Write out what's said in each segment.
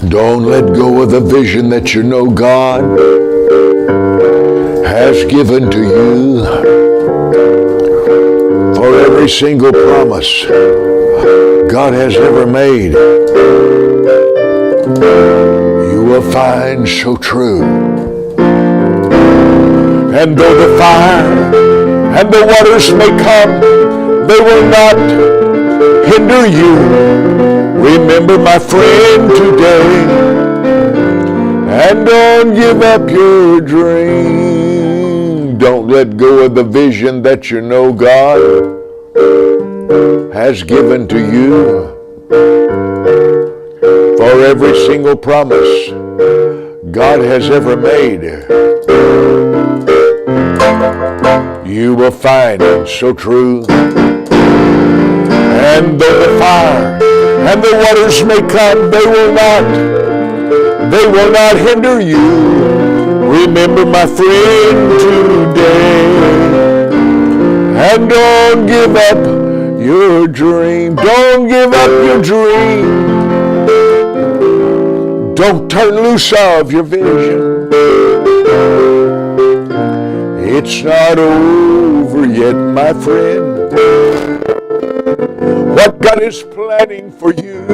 Don't let go of the vision that you know God has given to you. For every single promise God has ever made, you will find so true. And though the fire and the waters may come, they will not hinder you. Remember, my friend, today, and don't give up your dream. Don't let go of the vision that you know God has given to you. For every single promise God has ever made, you will find it so true. And though the fire and the waters may come, they will not hinder you. Remember, my friend, today, and don't give up your dream. Don't give up your dream. Don't turn loose of your vision. It's not over yet, my friend. What God is planning for you.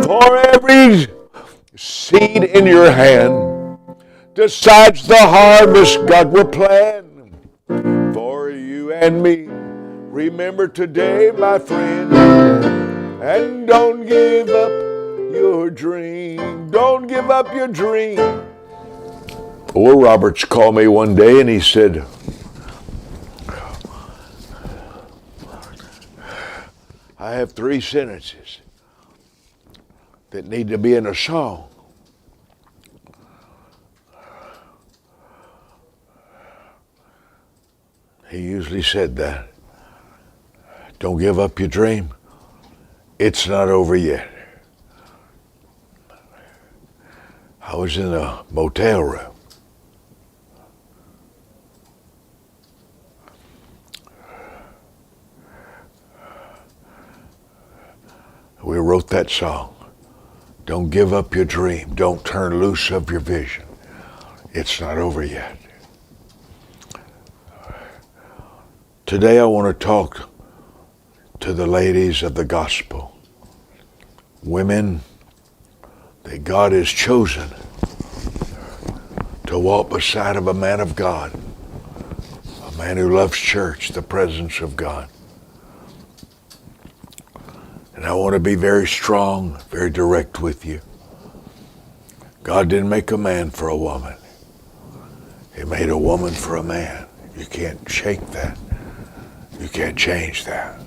For every seed in your hand decides the harvest God will plan for you and me. Remember today, my friend, and don't give up your dream. Don't give up your dream. Oral Roberts called me one day and he said, I have 3 sentences that need to be in a song. He usually said that. Don't give up your dream. It's not over yet. I was in a motel room. We wrote that song. Don't give up your dream. Don't turn loose of your vision. It's not over yet. Today I want to talk to the ladies of the gospel. Women that God has chosen to walk beside of a man of God. A man who loves church, the presence of God. And I want to be very strong, very direct with you. God didn't make a man for a woman. He made a woman for a man. You can't shake that. You can't change that.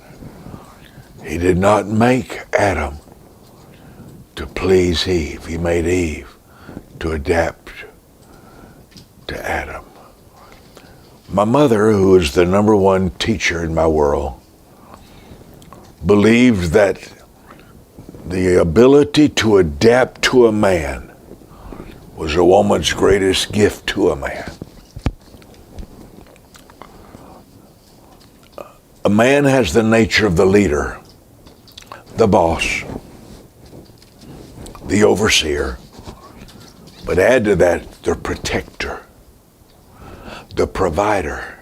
He did not make Adam to please Eve. He made Eve to adapt to Adam. My mother, who is the #1 teacher in my world, believed that the ability to adapt to a man was a woman's greatest gift to a man. A man has the nature of the leader, the boss, the overseer, but add to that the protector, the provider.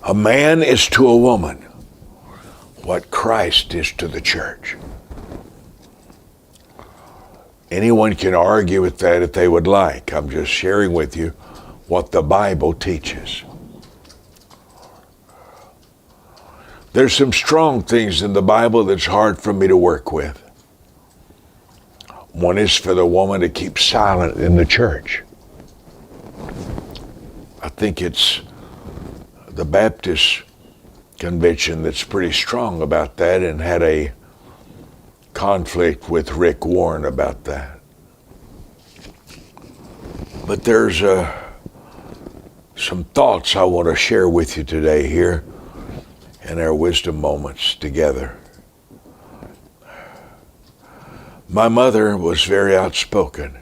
A man is to a woman what Christ is to the church. Anyone can argue with that if they would like. I'm just sharing with you what the Bible teaches. There's some strong things in the Bible that's hard for me to work with. One is for the woman to keep silent in the church. I think it's the Baptist convention that's pretty strong about that and had a conflict with Rick Warren about that. But there's some thoughts I want to share with you today here in our wisdom moments together. My mother was very outspoken.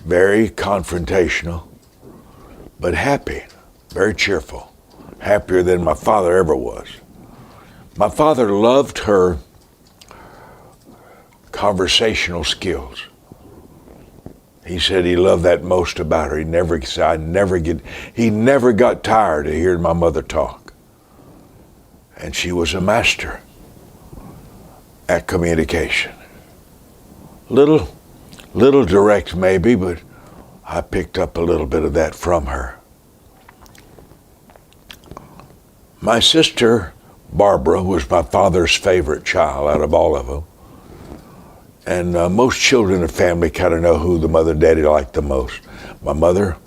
very confrontational, but happy, very cheerful, happier than my father ever was. My father loved her conversational skills. He said he loved that most about her. He never got tired of hearing my mother talk. And she was a master at communication. Little direct maybe, but I picked up a little bit of that from her. My sister, Barbara, was my father's favorite child out of all of them. And most children in the family kind of know who the mother and daddy liked the most. My mother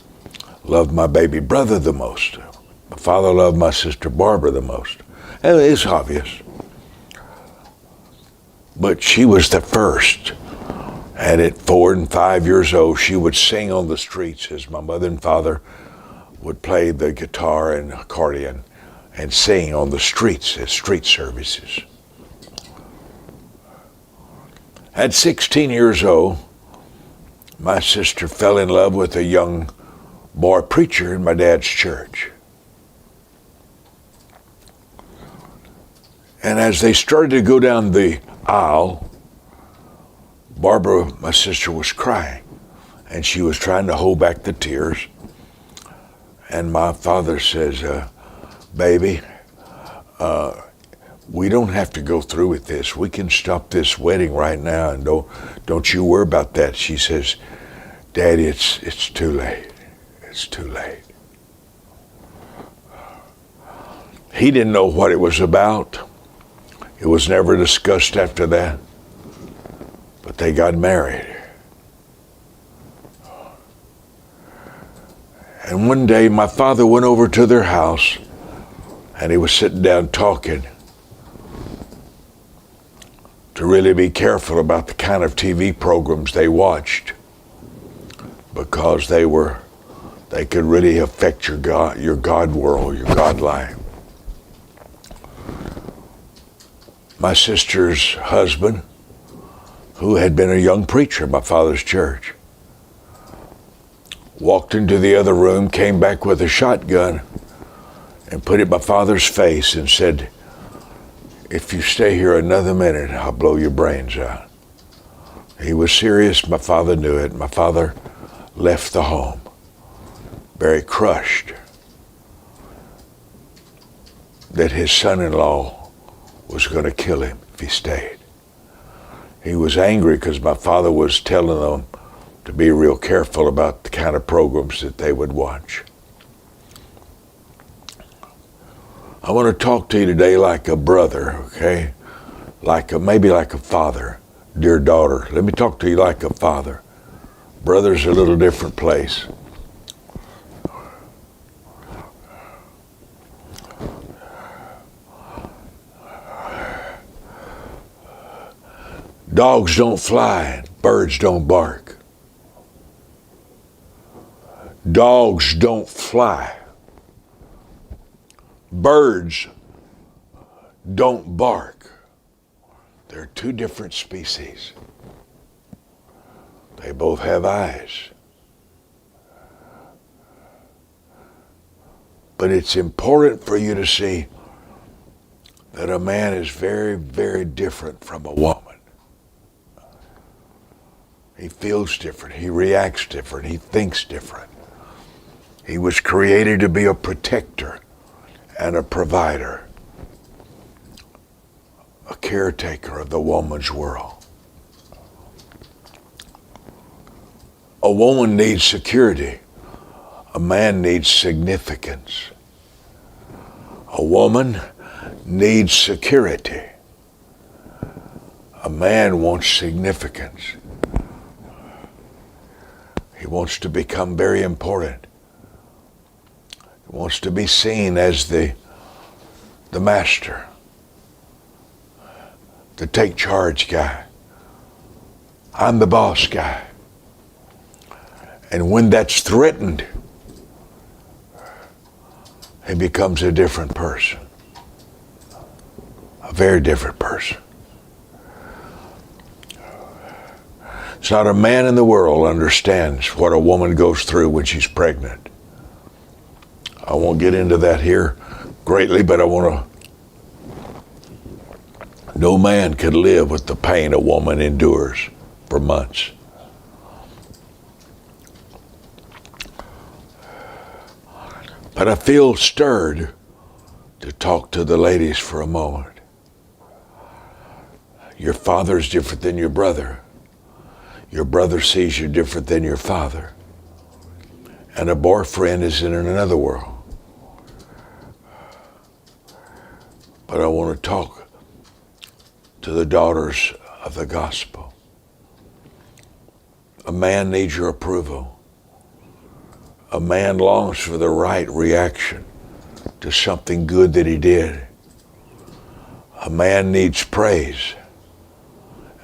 loved my baby brother the most. My father loved my sister Barbara the most. And it's obvious. But she was the first. And at 4 and 5 years old, she would sing on the streets as my mother and father would play the guitar and accordion and sing on the streets at street services. At 16 years old, my sister fell in love with a young boy preacher in my dad's church. And as they started to go down the aisle, Barbara, my sister, was crying, and she was trying to hold back the tears. And my father says, baby, we don't have to go through with this. We can stop this wedding right now, and don't you worry about that. She says, Daddy, it's too late. It's too late. He didn't know what it was about. It was never discussed after that. But they got married. And one day my father went over to their house, and he was sitting down talking to really be careful about the kind of TV programs they watched, because they could really affect your God world, your God life. My sister's husband, who had been a young preacher in my father's church, walked into the other room, came back with a shotgun, and put it in my father's face and said, if you stay here another minute, I'll blow your brains out. He was serious. My father knew it. My father left the home, very crushed that his son-in-law was going to kill him if he stayed. He was angry because my father was telling them to be real careful about the kind of programs that they would watch. I want to talk to you today like a brother, okay? Maybe like a father. Dear daughter, let me talk to you like a father. Brother's a little different place. Dogs don't fly, birds don't bark. Dogs don't fly. Birds don't bark. They're two different species. They both have eyes. But it's important for you to see that a man is very, very different from a woman. He feels different. He reacts different. He thinks different. He was created to be a protector and a provider, a caretaker of the woman's world. A woman needs security. A man needs significance. A woman needs security. A man wants significance. He wants to become very important. He wants to be seen as the master, the take charge guy. I'm the boss guy. And when that's threatened, he becomes a different person. A very different person. It's not a man in the world understands what a woman goes through when she's pregnant. I won't get into that here greatly, but no man could live with the pain a woman endures for months. But I feel stirred to talk to the ladies for a moment. Your father's different than your brother. Your brother sees you different than your father. And a boyfriend is in another world. But I want to talk to the daughters of the gospel. A man needs your approval. A man longs for the right reaction to something good that he did. A man needs praise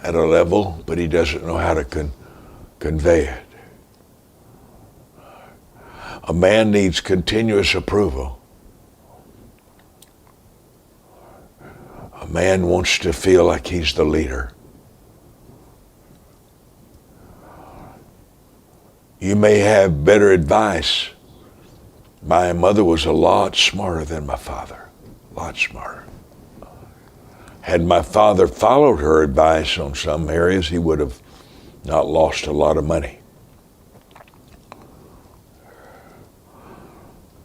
at a level, but he doesn't know how to convey it. A man needs continuous approval. A man wants to feel like he's the leader. You may have better advice. My mother was a lot smarter than my father, a lot smarter. Had my father followed her advice on some areas, he would have not lost a lot of money.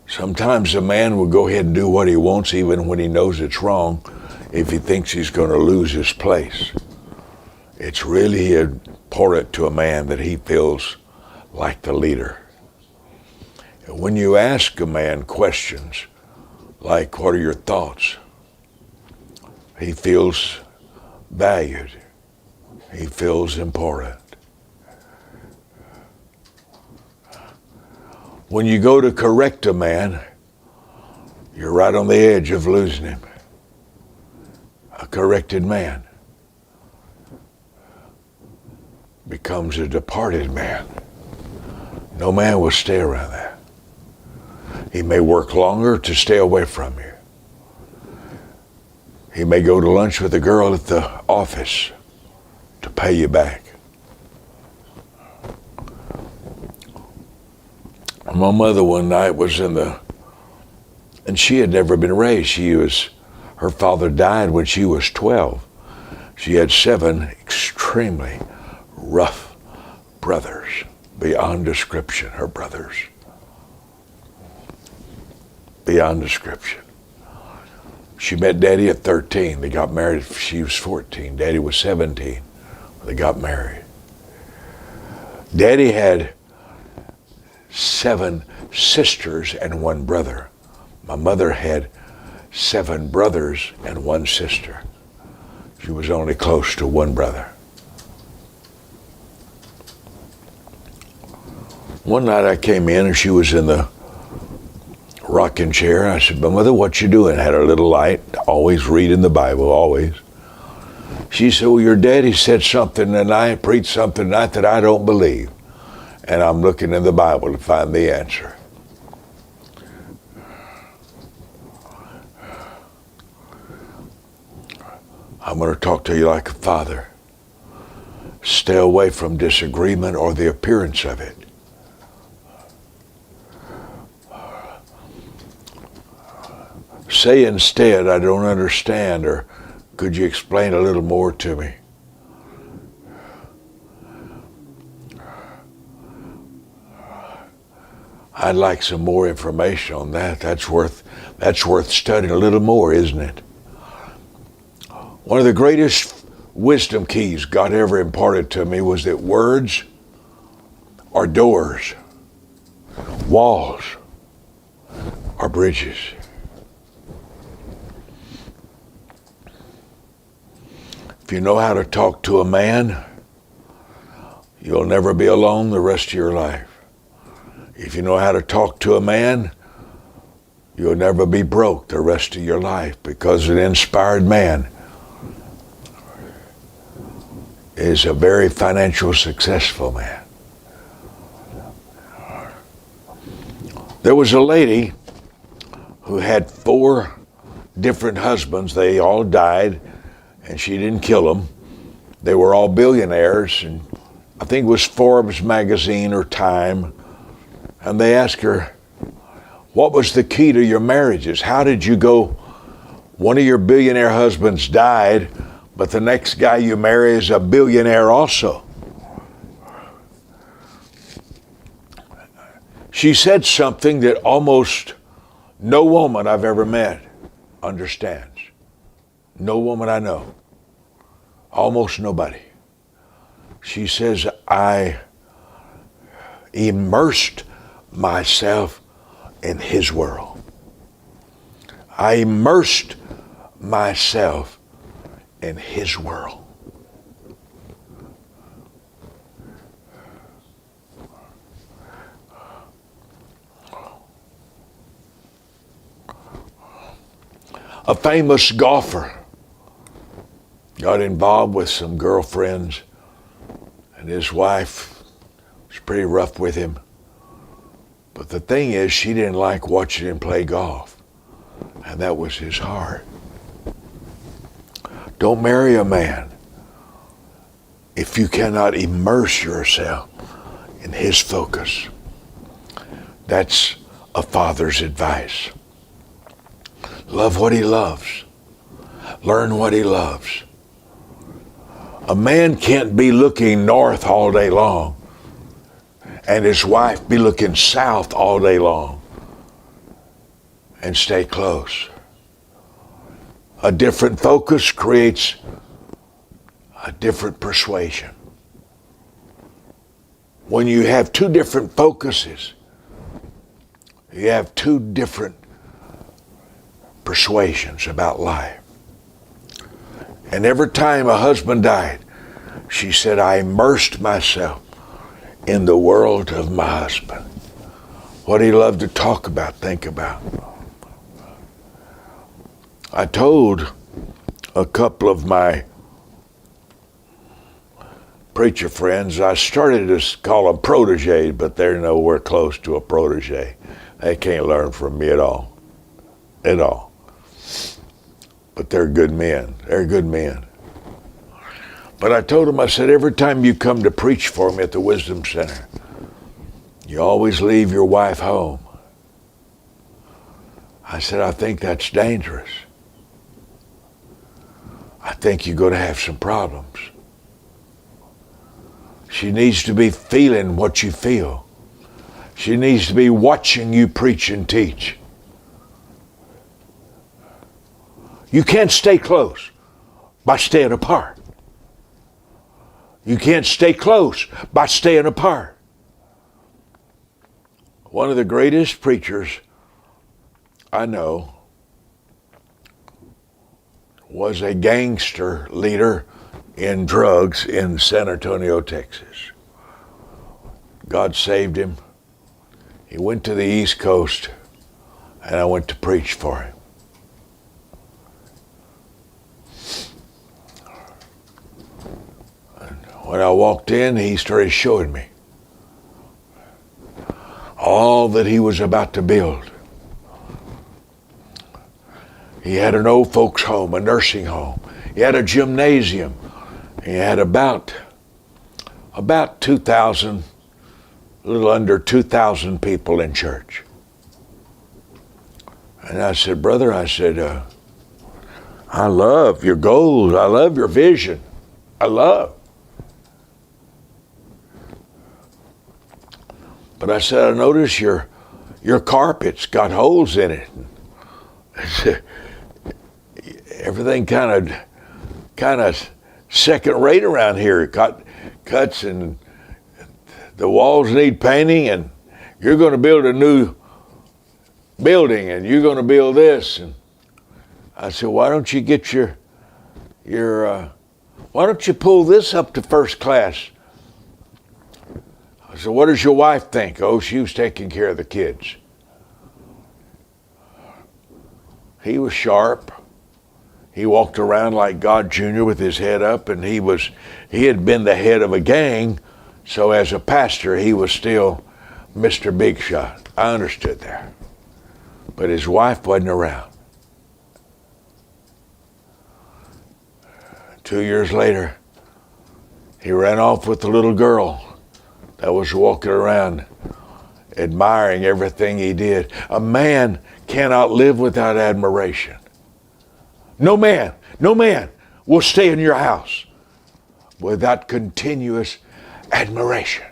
Sometimes a man will go ahead and do what he wants even when he knows it's wrong if he thinks he's going to lose his place. It's really important to a man that he feels like the leader. And when you ask a man questions like, what are your thoughts? He feels valued. He feels important. When you go to correct a man, you're right on the edge of losing him. A corrected man becomes a departed man. No man will stay around that. He may work longer to stay away from you. He may go to lunch with a girl at the office to pay you back. My mother one night was and she had never been raised. Her father died when she was 12. She had 7 extremely rough brothers, beyond description, her brothers. Beyond description. She met Daddy at 13. They got married. She was 14. Daddy was 17. They got married. Daddy had 7 sisters and 1 brother. My mother had 7 brothers and 1 sister. She was only close to 1 brother. One night I came in and she was in the rocking chair. I said, "Mother, what you doing?" Had a little light, always reading the Bible, always. She said, "Well, your daddy said something tonight, preached something tonight that I don't believe. And I'm looking in the Bible to find the answer." I'm going to talk to you like a father. Stay away from disagreement or the appearance of it. Say instead, "I don't understand," or "Could you explain a little more to me?" I'd like some more information on that. That's worth studying a little more, isn't it? One of the greatest wisdom keys God ever imparted to me was that words are doors, walls are bridges. If you know how to talk to a man, you'll never be alone the rest of your life. If you know how to talk to a man, you'll never be broke the rest of your life, because an inspired man is a very financially successful man. There was a lady who had 4 different husbands. They all died, and she didn't kill them. They were all billionaires, and I think it was Forbes magazine or Time, and they asked her, what was the key to your marriages? How did you go, one of your billionaire husbands died, but the next guy you marry is a billionaire also. She said something that almost no woman I've ever met understands. No woman I know. Almost nobody. She says, I immersed myself in his world. I immersed myself in his world. A famous golfer got involved with some girlfriends, and his wife was pretty rough with him. But the thing is, she didn't like watching him play golf, and that was his heart. Don't marry a man if you cannot immerse yourself in his focus. That's a father's advice. Love what he loves. Learn what he loves. A man can't be looking north all day long and his wife be looking south all day long and stay close. A different focus creates a different persuasion. When you have two different focuses, you have two different persuasions about life. And every time a husband died, she said, I immersed myself in the world of my husband. What he loved to talk about, think about. I told a couple of my preacher friends, I started to call them proteges, but they're nowhere close to a protege. They can't learn from me at all. At all. But they're good men. They're good men. But I told them, I said, every time you come to preach for me at the Wisdom Center, you always leave your wife home. I said, I think that's dangerous. I think you're going to have some problems. She needs to be feeling what you feel. She needs to be watching you preach and teach. You can't stay close by staying apart. You can't stay close by staying apart. One of the greatest preachers I know was a gangster leader in drugs in San Antonio, Texas. God saved him. He went to the East Coast, and I went to preach for him. When I walked in, he started showing me all that he was about to build. He had an old folks home, a nursing home. He had a gymnasium. He had about 2,000, a little under 2,000 people in church. And I said, brother, I said, I love your goals. I love your vision. I love. But I said, I notice your carpet's got holes in it. Everything kind of second rate around here. Cuts and the walls need painting, and you're going to build a new building, and you're going to build this. And I said, why don't you get why don't you pull this up to first class? I said, what does your wife think? Oh, she was taking care of the kids. He was sharp. He walked around like God Jr. with his head up, and he had been the head of a gang, so as a pastor, he was still Mr. Big Shot. I understood that. But his wife wasn't around. 2 years later, He ran off with the little girl that was walking around admiring everything he did. A man cannot live without admiration. No man will stay in your house without continuous admiration.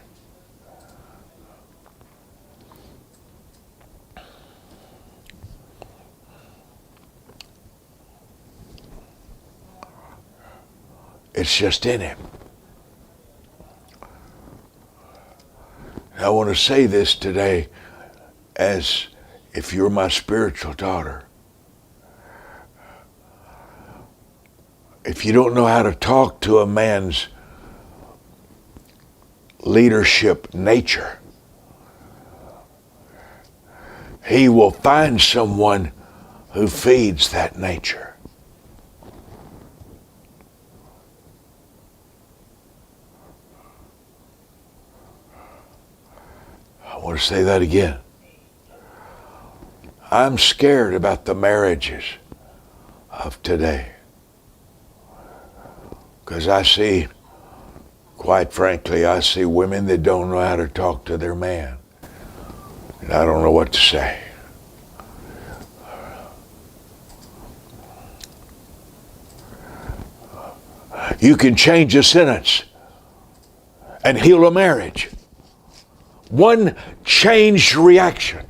It's just in him. I want to say this today as if you're my spiritual daughter. If you don't know how to talk to a man's leadership nature, he will find someone who feeds that nature. I want to say that again. I'm scared about the marriages of today. Because I see, quite frankly, I see women that don't know how to talk to their man. And I don't know what to say. You can change a sentence and heal a marriage. One changed reaction.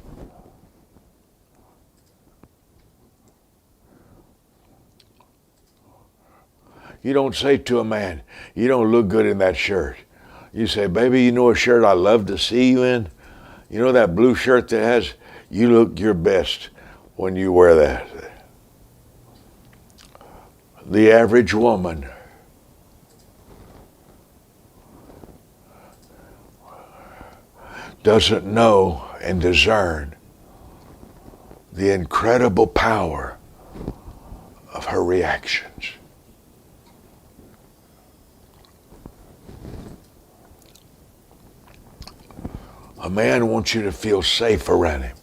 You don't say to a man, you don't look good in that shirt. You say, baby, you know a shirt I love to see you in? You know that blue shirt that has, you look your best when you wear that. The average woman doesn't know and discern the incredible power of her reactions. A man wants you to feel safe around him,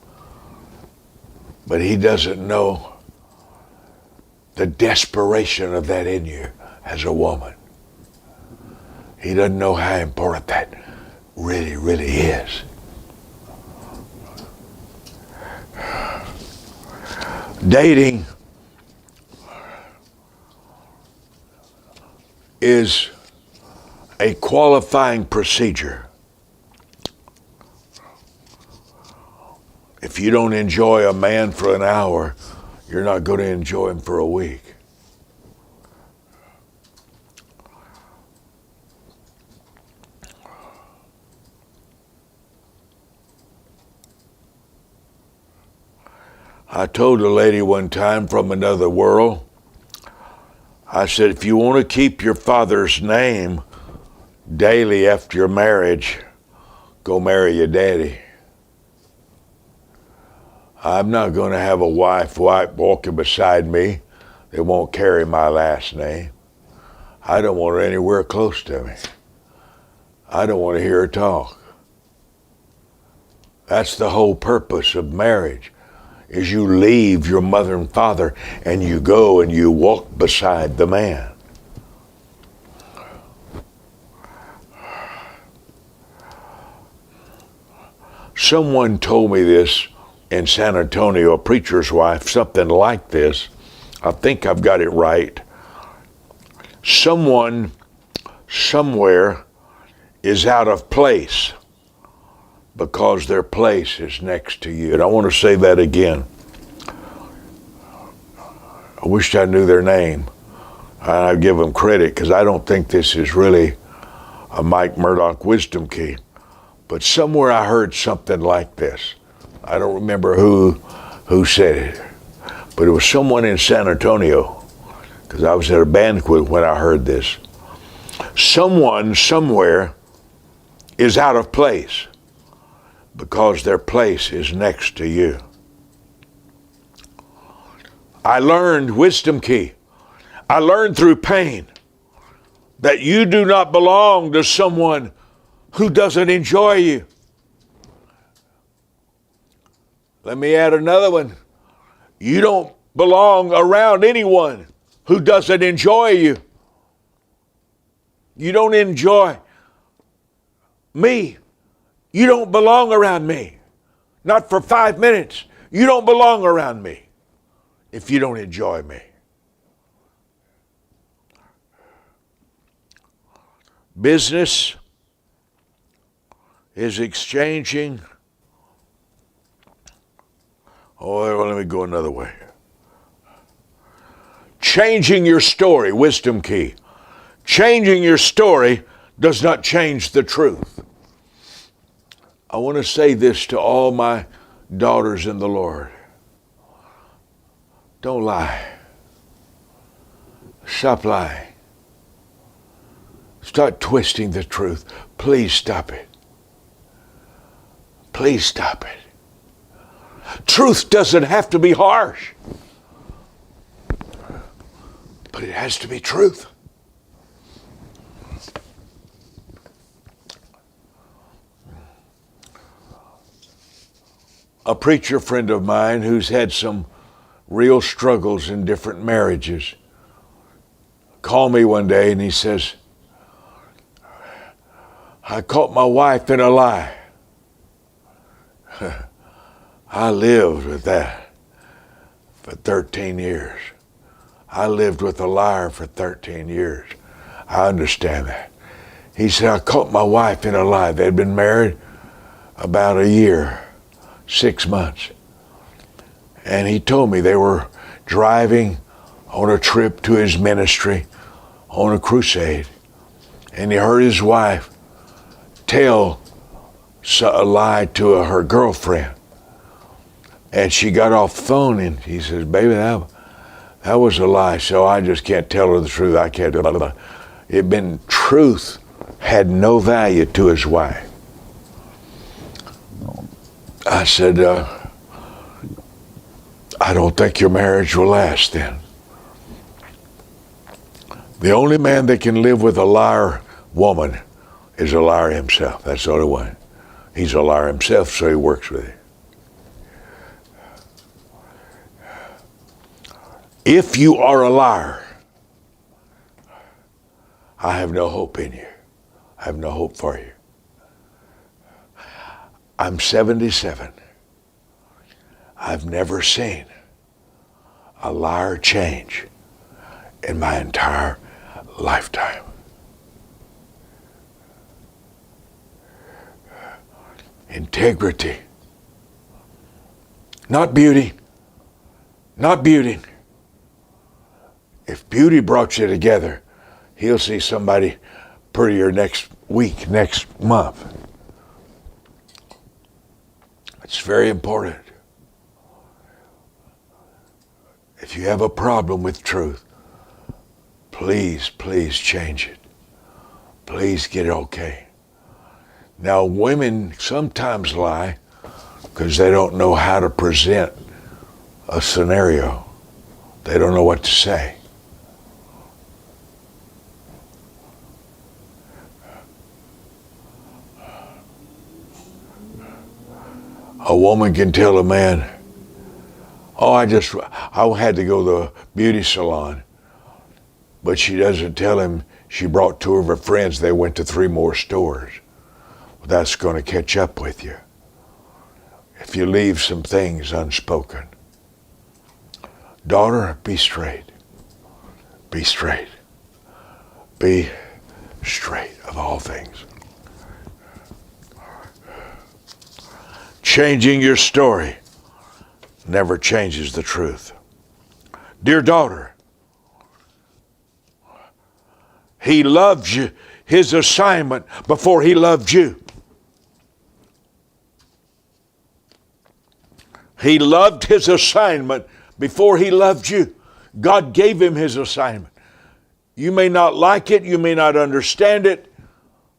but he doesn't know the desperation of that in you as a woman. He doesn't know how important that really is. Dating is a qualifying procedure. If you don't enjoy a man for an hour, you're not going to enjoy him for a week. I told a lady one time from another world, I said, if you want to keep your father's name daily after your marriage, go marry your daddy. I'm not going to have a wife walking beside me that won't carry my last name. I don't want her anywhere close to me. I don't want to hear her talk. That's the whole purpose of marriage, is you leave your mother and father and you go and you walk beside the man. Someone told me this in San Antonio, a preacher's wife, something like this. I think I've got it right. Someone somewhere is out of place because their place is next to you. And I want to say that again. I wish I knew their name. I'd give them credit because I don't think this is really a Mike Murdock wisdom key. But somewhere I heard something like this. I don't remember who said it, but it was someone in San Antonio, because I was at a banquet when I heard this. Someone somewhere is out of place because their place is next to you. I learned, wisdom key, I learned through pain that you do not belong to someone who doesn't enjoy you. Let me add another one. You don't belong around anyone who doesn't enjoy you. You don't enjoy me. You don't belong around me. Not for 5 minutes. You don't belong around me if you don't enjoy me. Business is exchanging. Oh, well, let me go another way. Changing your story, wisdom key. Changing your story does not change the truth. I want to say this to all my daughters in the Lord. Don't lie. Stop lying. Start twisting the truth. Please stop it. Please stop it. Truth doesn't have to be harsh, but it has to be truth. A preacher friend of mine who's had some real struggles in different marriages called me one day and he says, I caught my wife in a lie. I lived with that for 13 years. I lived with a liar for 13 years. I understand that. He said, I caught my wife in a lie. They'd been married about a year, 6 months. And he told me they were driving on a trip to his ministry on a crusade. And he heard his wife tell a lie to her girlfriend. And she got off the phone and he says, baby, that was a lie, so I just can't tell her the truth. I can't do it. Truth had no value to his wife. I said, I don't think your marriage will last then. The only man that can live with a liar woman is a liar himself. That's the only one. He's a liar himself, so he works with it. If you are a liar, I have no hope in you. I have no hope for you. I'm 77. I've never seen a liar change in my entire lifetime. Integrity. Not beauty. Not beauty. If beauty brought you together, he'll see somebody prettier next week, next month. It's very important. If you have a problem with truth, please, please change it. Please get it okay. Now, women sometimes lie because they don't know how to present a scenario. They don't know what to say. A woman can tell a man, oh, I had to go to the beauty salon. But she doesn't tell him she brought 2 of her friends. They went to 3 more stores. Well, that's going to catch up with you if you leave some things unspoken. Daughter, be straight. Be straight. Be straight of all things. Changing your story never changes the truth. Dear daughter, he loved you, his assignment before he loved you. He loved his assignment before he loved you. God gave him his assignment. You may not like it, you may not understand it,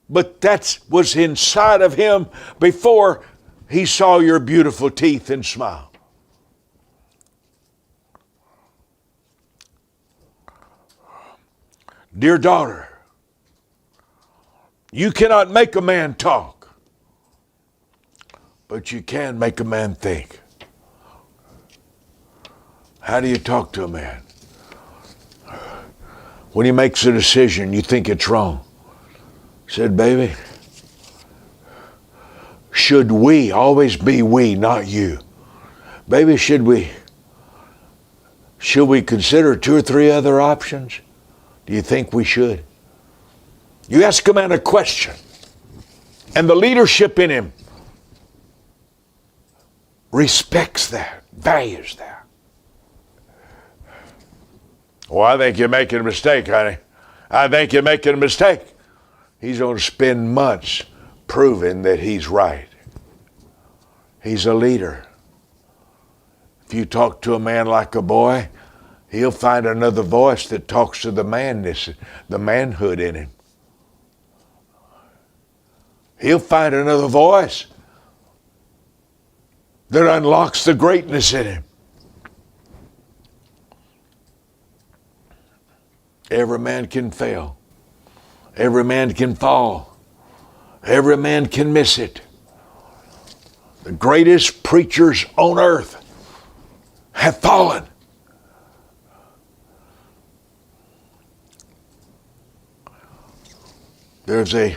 but that was inside of him before he saw your beautiful teeth and smile. Dear daughter, you cannot make a man talk, but you can make a man think. How do you talk to a man? When he makes a decision, you think it's wrong. said, baby, should we, always be we, not you. Baby, should we consider 2 or 3 other options? Do you think we should? You ask a man a question, and the leadership in him respects that, values that. Well, I think you're making a mistake, honey. I think you're making a mistake. He's going to spend months proving that he's right. He's a leader. If you talk to a man like a boy, he'll find another voice that talks to the manness, the manhood in him. He'll find another voice that unlocks the greatness in him. Every man can fail. Every man can fall. Every man can miss it. The greatest preachers on earth have fallen. There's a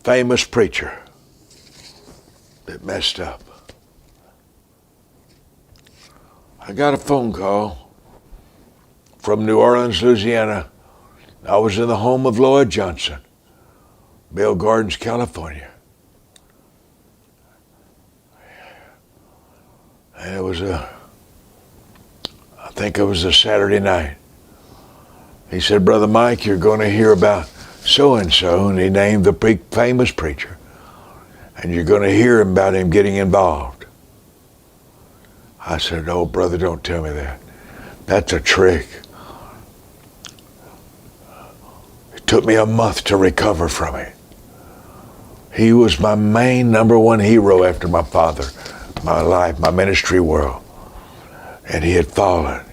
famous preacher that messed up. I got a phone call from New Orleans, Louisiana. I was in the home of Lloyd Johnson, Bell Gardens, California. And it was I think it was a Saturday night. He said, Brother Mike, you're going to hear about so-and-so, and he named the famous preacher. And you're going to hear about him getting involved. I said, no, brother, don't tell me that. That's a trick. It took me a month to recover from it. He was my main number one hero after my father, my life, my ministry world. And he had fallen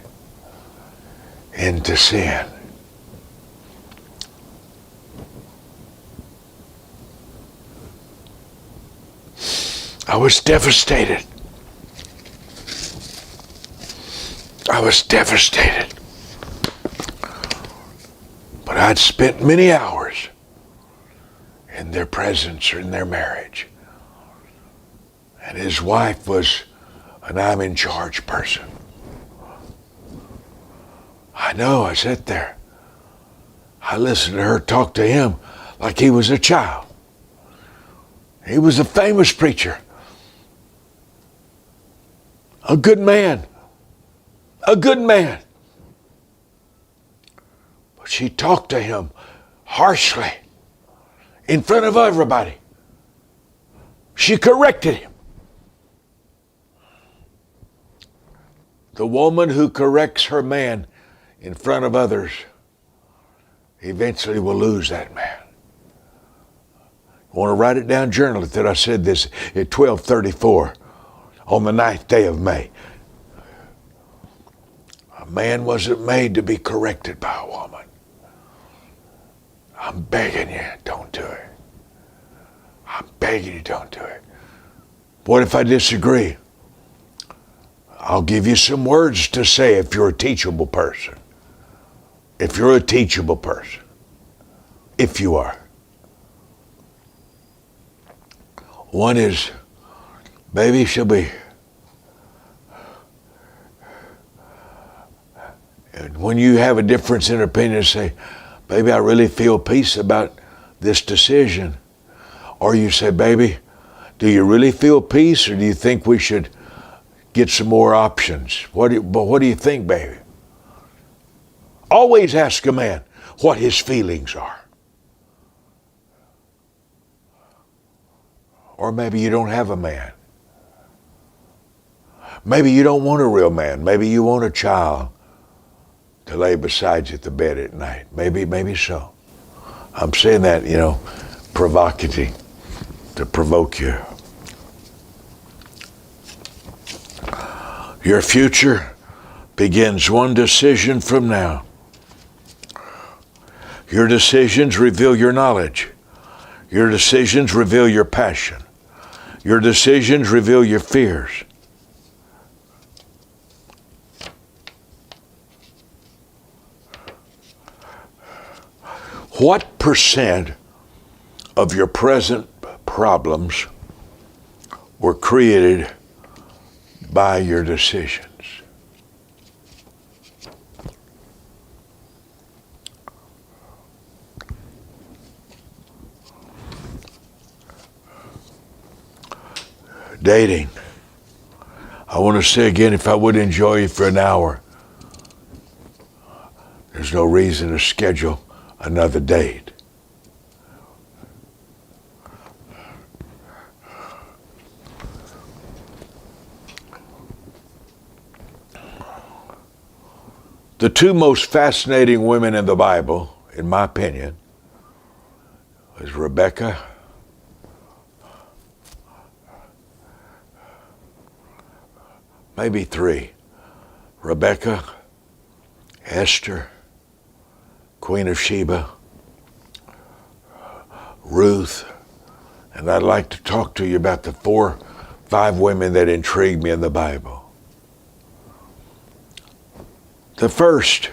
into sin. I was devastated. I was devastated. But I'd spent many hours in their presence or in their marriage. And his wife was an I'm in charge person. I know, I sat there. I listened to her talk to him like he was a child. He was a famous preacher. A good man. A good man. But she talked to him harshly in front of everybody. She corrected him. The woman who corrects her man in front of others eventually will lose that man. I want to write it down, journal it, that I said this at 12:34 on the 9th day of May. A man wasn't made to be corrected by a woman. I'm begging you, don't do it. I'm begging you, don't do it. What if I disagree? I'll give you some words to say if you're a teachable person. If you're a teachable person. If you are. One is, baby, she'll be. And when you have a difference in opinion, say, baby, I really feel peace about this decision. Or you say, baby, do you really feel peace, or do you think we should get some more options? What do you think, baby? Always ask a man what his feelings are. Or maybe you don't have a man. Maybe you don't want a real man. Maybe you want a child to lay beside you at the bed at night. Maybe so. I'm saying that, provocative, to provoke you. Your future begins one decision from now. Your decisions reveal your knowledge. Your decisions reveal your passion. Your decisions reveal your fears. What percent of your present problems were created by your decisions. Dating. I want to say again, if I would enjoy you for an hour, there's no reason to schedule another date. The two most fascinating women in the Bible, in my opinion, is Rebecca maybe three. Rebecca, Esther, Queen of Sheba, Ruth, and I'd like to talk to you about the 5 women that intrigued me in the Bible. The first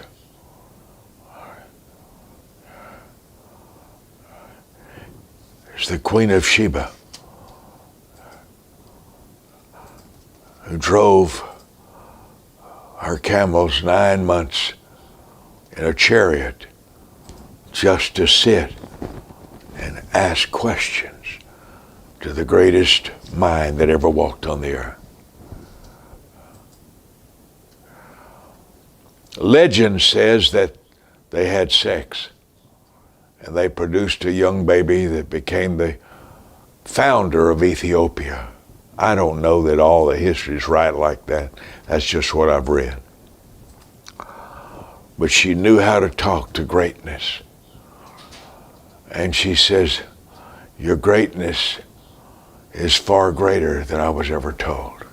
is the Queen of Sheba, who drove her camels 9 months in a chariot just to sit and ask questions to the greatest mind that ever walked on the earth. Legend says that they had sex and they produced a young baby that became the founder of Ethiopia. I don't know that all the history is right like that. That's just what I've read. But she knew how to talk to greatness. And she says, your greatness is far greater than I was ever told.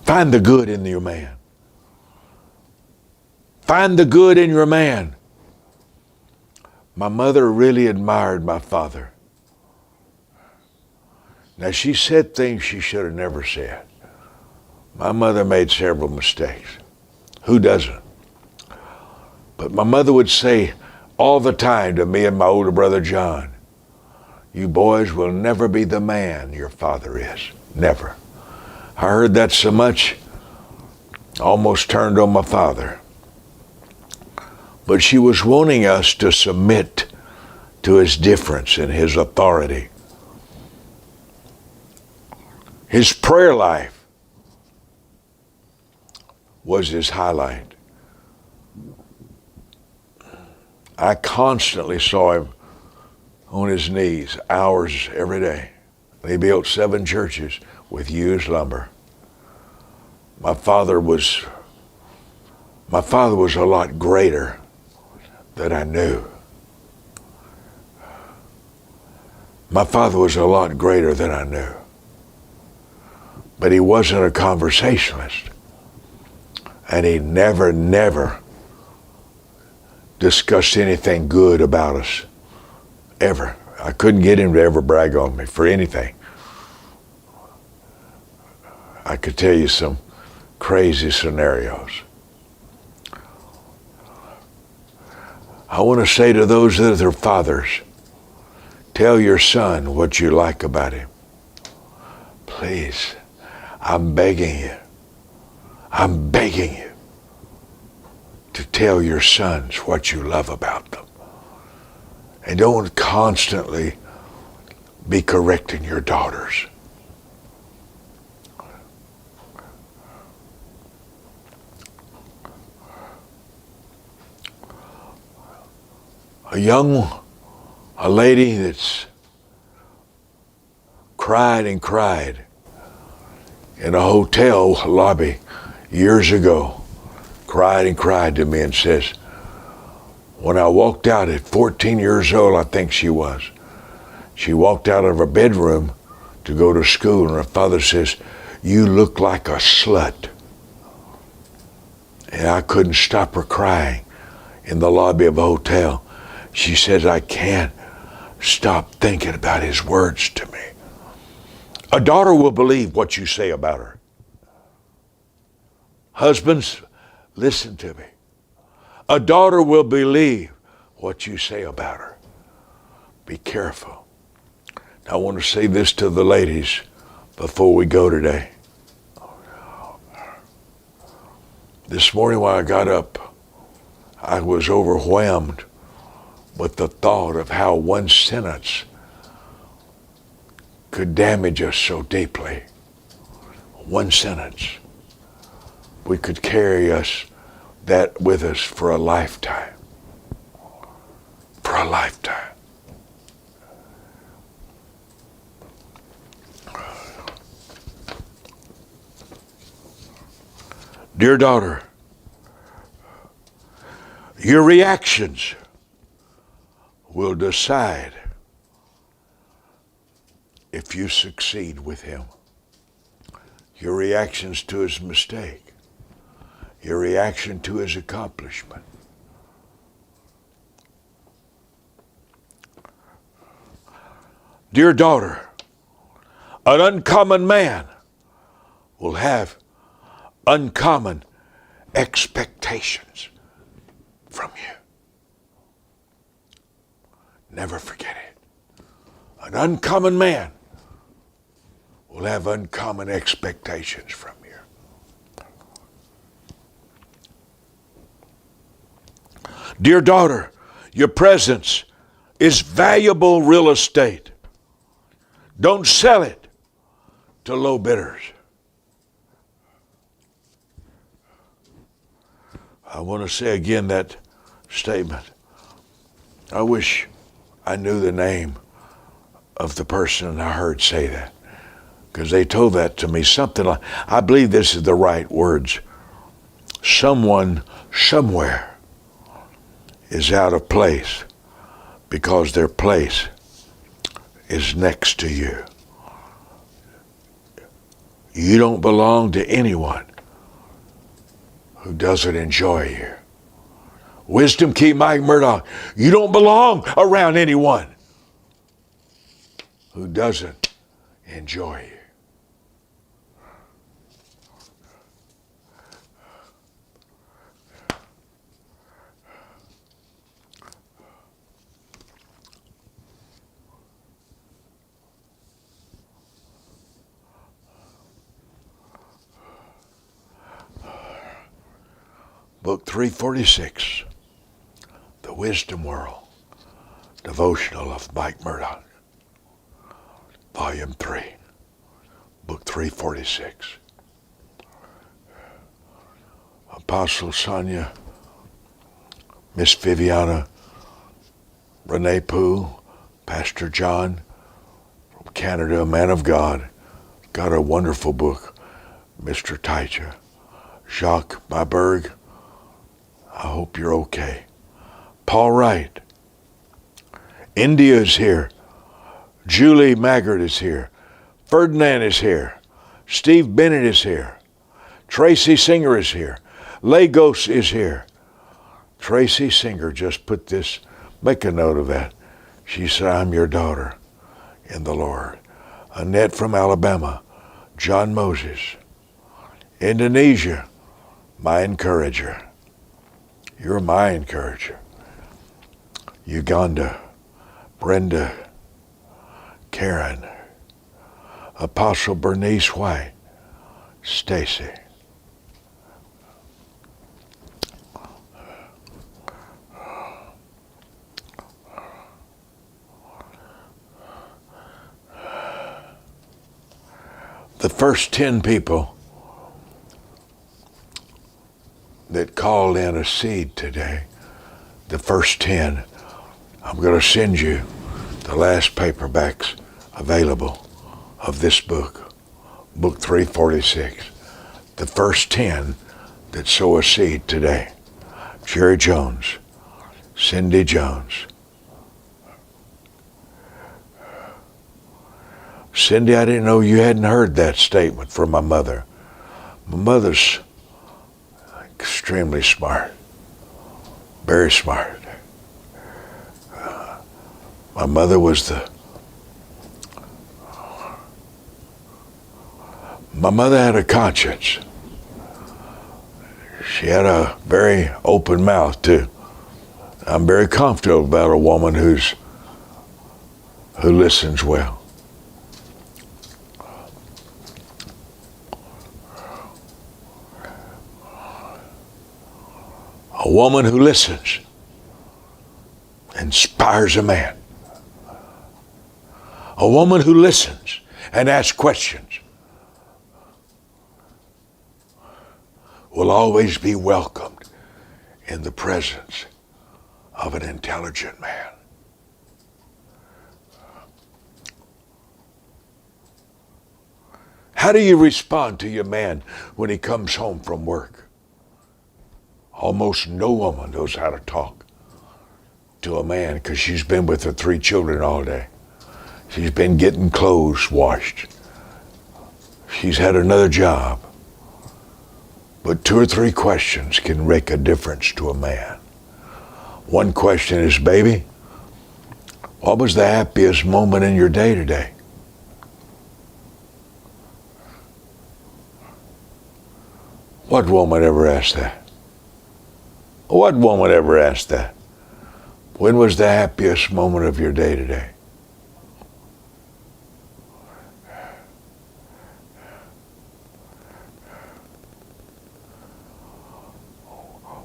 Find the good in your man. Find the good in your man. My mother really admired my father. Now, she said things she should have never said. My mother made several mistakes. Who doesn't? But my mother would say all the time to me and my older brother John, you boys will never be the man your father is. Never. I heard that so much, I almost turned on my father. But she was wanting us to submit to his difference and his authority. His prayer life was his highlight. I constantly saw him on his knees, hours every day. They built 7 churches with used lumber. My father was a lot greater than I knew. My father was a lot greater than I knew. But he wasn't a conversationalist. And he never discussed anything good about us, ever. I couldn't get him to ever brag on me for anything. I could tell you some crazy scenarios. I want to say to those that are fathers, tell your son what you like about him. Please, I'm begging you to tell your sons what you love about them. And don't constantly be correcting your daughters. A lady that's cried and cried in a hotel lobby years ago, cried and cried to me and says, when I walked out at 14 years old, I think she walked out of her bedroom to go to school, and her father says, you look like a slut. And I couldn't stop her crying in the lobby of a hotel. She says, I can't stop thinking about his words to me. A daughter will believe what you say about her. Husbands, listen to me. A daughter will believe what you say about her. Be careful. Now, I want to say this to the ladies before we go today. This morning when I got up, I was overwhelmed with the thought of how one sentence could damage us so deeply. One sentence. We could carry that with us for a lifetime. For a lifetime. Dear daughter, your reactions will decide if you succeed with him. Your reactions to his mistake. Your reaction to his accomplishment. Dear daughter, an uncommon man will have uncommon expectations from you. Never forget it. An uncommon man will have uncommon expectations from you. Dear daughter, your presence is valuable real estate. Don't sell it to low bidders. I want to say again that statement. I wish I knew the name of the person I heard say that, because they told that to me something like, I believe this is the right words. Someone somewhere is out of place because their place is next to you. You don't belong to anyone who doesn't enjoy you. Wisdom Key Mike Murdock, you don't belong around anyone who doesn't enjoy you. Book 346, The Wisdom World, Devotional of Mike Murdock, Volume 3, Book 346. Apostle Sonia, Miss Viviana, Renee Pooh, Pastor John from Canada, a man of God, got a wonderful book, Mr. Taija. Jacques Myberg, I hope you're okay. Paul Wright. India is here. Julie Maggart is here. Ferdinand is here. Steve Bennett is here. Tracy Singer is here. Lagos is here. Tracy Singer just put this, make a note of that. She said, I'm your daughter in the Lord. Annette from Alabama. John Moses. Indonesia, my encourager. You're my encourager. Uganda, Brenda, Karen, Apostle Bernice White, Stacy. The first 10 people that called in a seed today, the first 10, I'm going to send you the last paperbacks available of this book, Book 346. The first 10 that sow a seed today. Jerry Jones, Cindy Jones. Cindy, I didn't know you hadn't heard that statement from my mother. My mother's extremely smart, very smart. My mother was my mother had a conscience. She had a very open mouth too. I'm very confident about a woman who listens well. A woman who listens inspires a man. A woman who listens and asks questions will always be welcomed in the presence of an intelligent man. How do you respond to your man when he comes home from work? Almost no woman knows how to talk to a man because she's been with her 3 children all day. She's been getting clothes washed. She's had another job. But 2 or 3 questions can make a difference to a man. One question is, baby, what was the happiest moment in your day today? What woman ever asked that? What woman ever asked that? When was the happiest moment of your day today?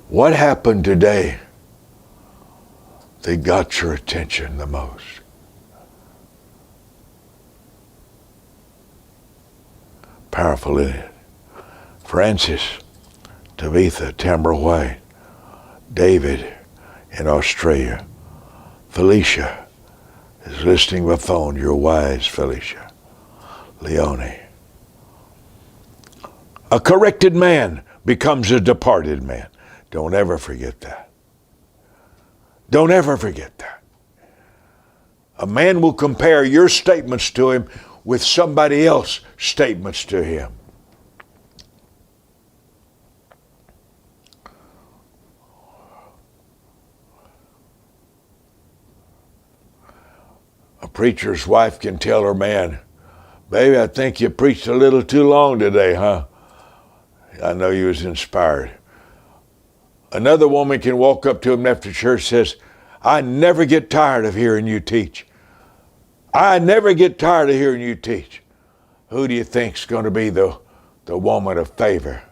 What happened today that got your attention the most? Powerful, isn't it? Francis, Tabitha, Tamara White, David in Australia, Felicia is listening by phone. You're wise, Felicia. Leonie. A corrected man becomes a departed man. Don't ever forget that. Don't ever forget that. A man will compare your statements to him with somebody else's statements to him. A preacher's wife can tell her man, baby, I think you preached a little too long today, huh? I know you was inspired. Another woman can walk up to him after church and says, I never get tired of hearing you teach. I never get tired of hearing you teach. Who do you think's going to be the woman of favor?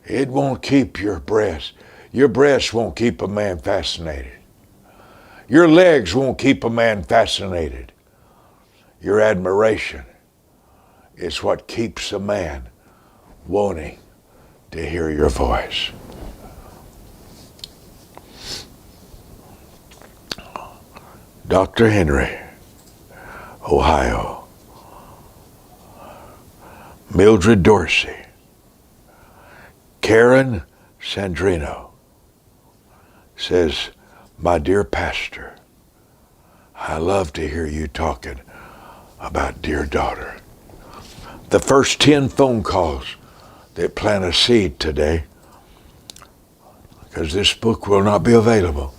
It won't keep your breast. Your breast won't keep a man fascinated. Your legs won't keep a man fascinated. Your admiration is what keeps a man wanting to hear your voice. Dr. Henry, Ohio. Mildred Dorsey. Karen Sandrino says, my dear pastor, I love to hear you talking about dear daughter. The first 10 phone calls that plant a seed today, because this book will not be available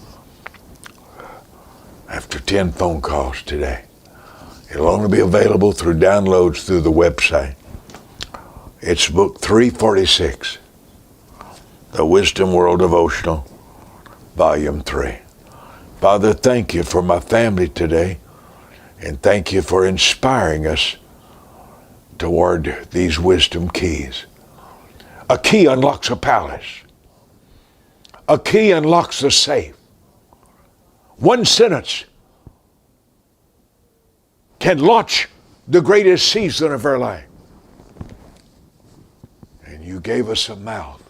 after 10 phone calls today. It'll only be available through downloads through the website. It's book 346, The Wisdom World Devotional, Volume 3. Father, thank you for my family today, and thank you for inspiring us toward these wisdom keys. A key unlocks a palace. A key unlocks the safe. One sentence can launch the greatest season of our life. And you gave us a mouth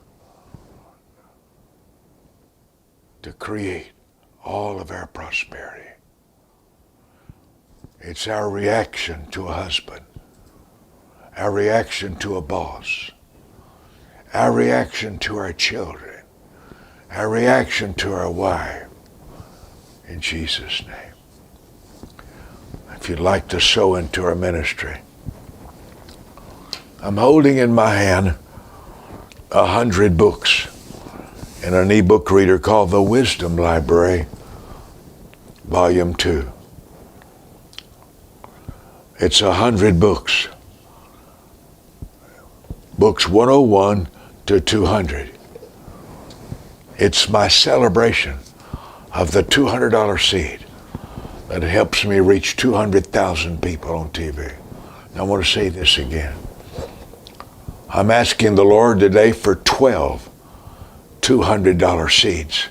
to create all of our prosperity. It's our reaction to a husband, our reaction to a boss, our reaction to our children, our reaction to our wife. In Jesus' name. If you'd like to sow into our ministry, I'm holding in my hand 100 books in an ebook reader called The Wisdom Library, Volume 2. It's 100 books books 101 to 200. It's my celebration of the $200 seed that helps me reach 200,000 people on TV. And I want to say this again. I'm asking the Lord today for 12 $200 seeds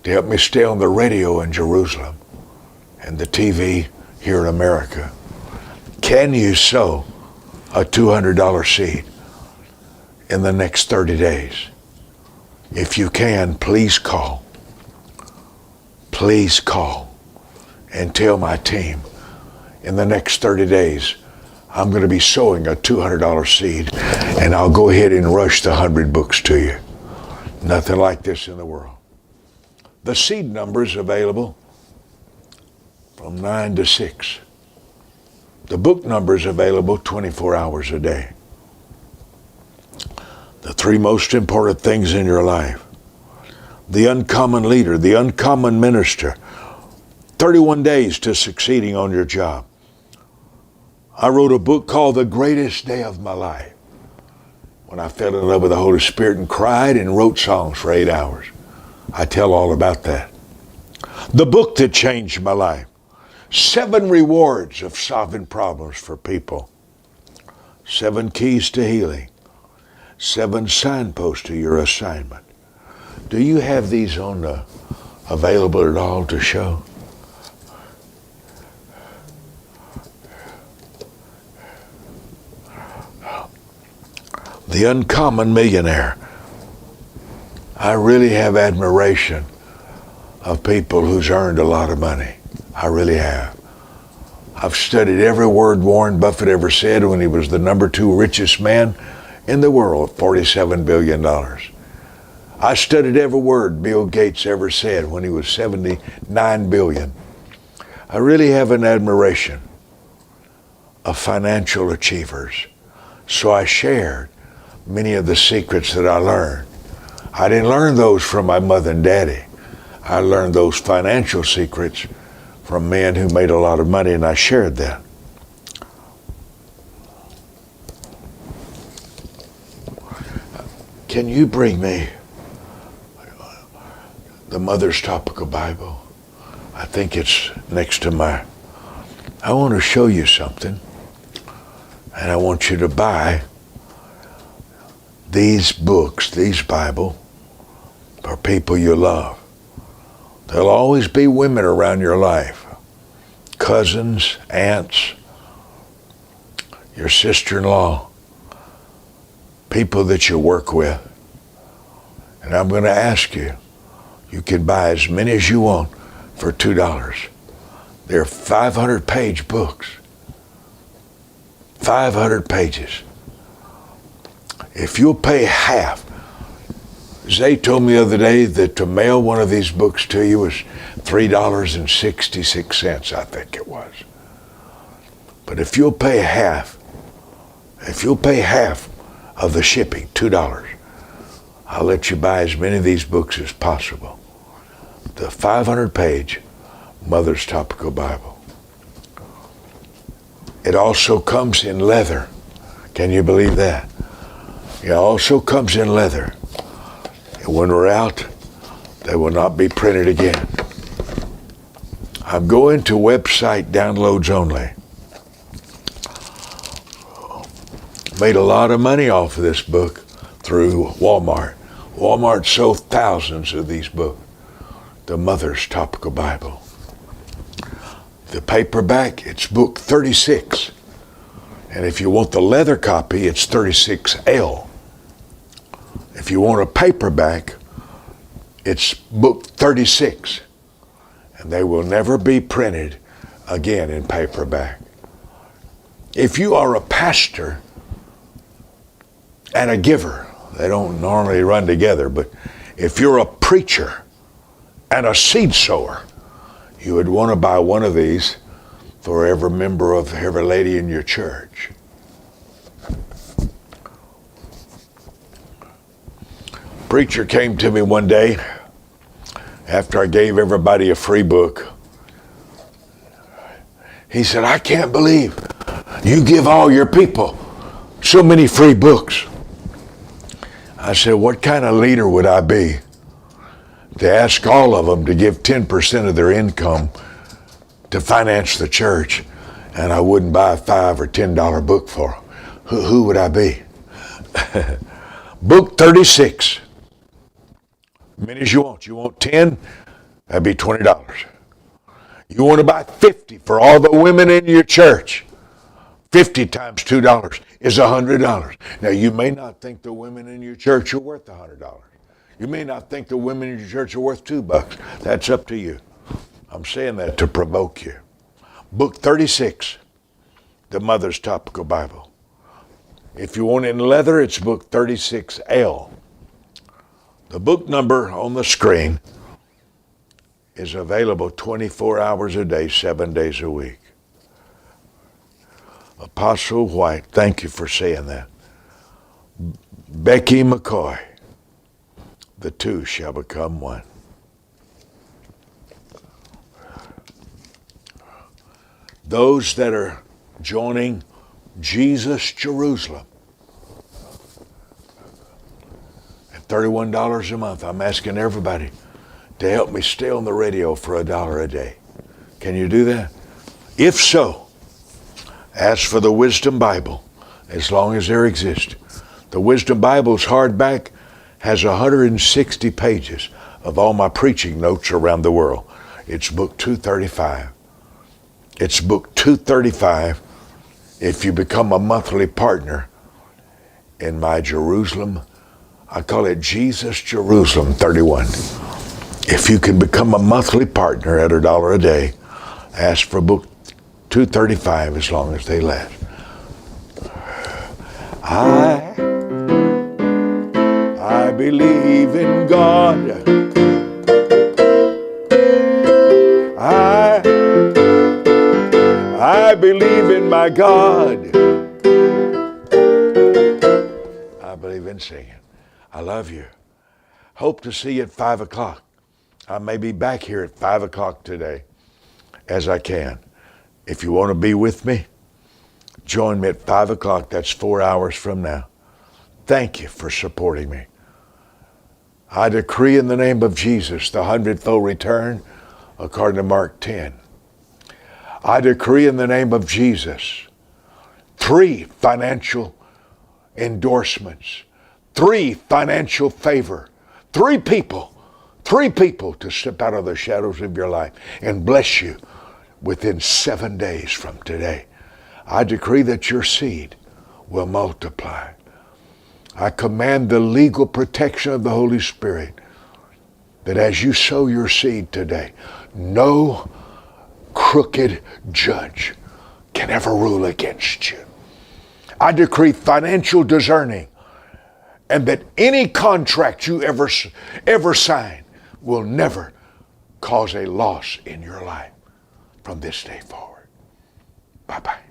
to help me stay on the radio in Jerusalem and the TV here in America. Can you sow a $200 seed in the next 30 days? If you can, please call. Please call and tell my team in the next 30 days I'm going to be sowing a $200 seed, and I'll go ahead and rush the 100 books to you. Nothing like this in the world. The seed number's available from 9 to 6. The book number's available 24 hours a day. The 3 most important things in your life. The uncommon leader, the uncommon minister. 31 days to succeeding on your job. I wrote a book called The Greatest Day of My Life, when I fell in love with the Holy Spirit and cried and wrote songs for 8 hours. I tell all about that. The book that changed my life. 7 rewards of solving problems for people. 7 keys to healing. 7 signposts to your assignment. Do you have these on available at all to show? The Uncommon Millionaire. I really have admiration of people who's earned a lot of money. I really have. I've studied every word Warren Buffett ever said when he was the number 2 richest man in the world, $47 billion. I studied every word Bill Gates ever said when he was $79 billion. I really have an admiration of financial achievers. So I shared many of the secrets that I learned. I didn't learn those from my mother and daddy. I learned those financial secrets from men who made a lot of money, and I shared that. Can you bring me the Mother's Topical Bible? I think it's next to mine. I want to show you something, and I want you to buy these books, these Bible, for people you love. There'll always be women around your life, cousins, aunts, your sister-in-law, people that you work with. And I'm going to ask you, you can buy as many as you want for $2. They're 500-page books. 500 pages. If you'll pay half, Zay told me the other day that to mail one of these books to you was $3.66, I think it was. But if you'll pay half of the shipping, $2, I'll let you buy as many of these books as possible. The 500-page Mother's Topical Bible. It also comes in leather. Can you believe that? It also comes in leather. And when we're out, they will not be printed again. I'm going to website downloads only. Made a lot of money off of this book through Walmart. Walmart sold thousands of these books. The Mother's Topical Bible. The paperback, it's book 36. And if you want the leather copy, it's 36L. If you want a paperback, it's book 36. And they will never be printed again in paperback. If you are a pastor and a giver, they don't normally run together, but if you're a preacher and a seed sower, you would want to buy one of these for every member of every lady in your church. Preacher came to me one day after I gave everybody a free book. He said, I can't believe you give all your people so many free books. I said, what kind of leader would I be to ask all of them to give 10% of their income to finance the church, and I wouldn't buy a $5 or $10 book for them? Who would I be? Book 36. Many as you want. You want 10? That'd be $20. You want to buy 50 for all the women in your church? 50 times $2 is $100. Now, you may not think the women in your church are worth $100. You may not think the women in your church are worth $2. That's up to you. I'm saying that to provoke you. Book 36, the Mother's Topical Bible. If you want it in leather, it's book 36L. The book number on the screen is available 24 hours a day, 7 days a week. Apostle White, thank you for saying that. Becky McCoy, the two shall become one. Those that are joining Jesus Jerusalem at $31 a month, I'm asking everybody to help me stay on the radio for $1 a day. Can you do that? If so, ask for the Wisdom Bible as long as there exists. The Wisdom Bible's hardback has 160 pages of all my preaching notes around the world. It's book 235. It's book 235 if you become a monthly partner in my Jerusalem. I call it Jesus Jerusalem 31. If you can become a monthly partner at $1 a day, ask for book 235 as long as they last. I believe in God. I believe in my God. I believe in singing. I love you. Hope to see you at 5 o'clock. I may be back here at 5 o'clock today as I can. If you want to be with me, join me at 5 o'clock. That's 4 hours from now. Thank you for supporting me. I decree in the name of Jesus the 100-fold return according to Mark 10. I decree in the name of Jesus 3 financial endorsements, 3 financial favor, 3 people to step out of the shadows of your life and bless you within 7 days from today. I decree that your seed will multiply. I command the legal protection of the Holy Spirit that as you sow your seed today, no crooked judge can ever rule against you. I decree financial discerning, and that any contract you ever sign will never cause a loss in your life from this day forward. Bye-bye.